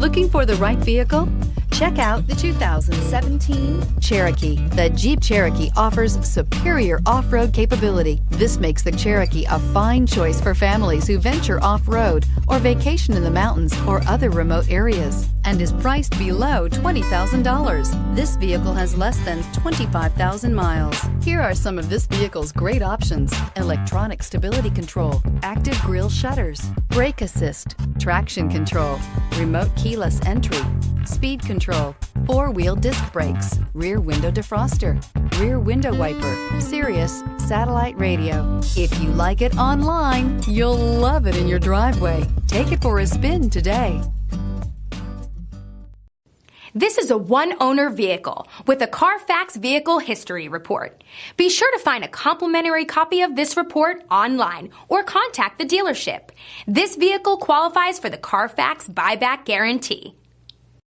Looking for the right vehicle? Check out the 2017 Cherokee. The Jeep Cherokee offers superior off-road capability. This makes the Cherokee a fine choice for families who venture off-road or vacation in the mountains or other remote areas, and is priced below $20,000. This vehicle has less than 25,000 miles. Here are some of this vehicle's great options: electronic stability control, active grille shutters, brake assist, traction control, remote keyless entry, speed control, four-wheel disc brakes, rear window defroster, rear window wiper, Sirius Satellite Radio. If you like it online, you'll love it in your driveway. Take it for a spin today. This is a one-owner vehicle with a Carfax Vehicle History Report. Be sure to find a complimentary copy of this report online or contact the dealership. This vehicle qualifies for the Carfax Buyback Guarantee.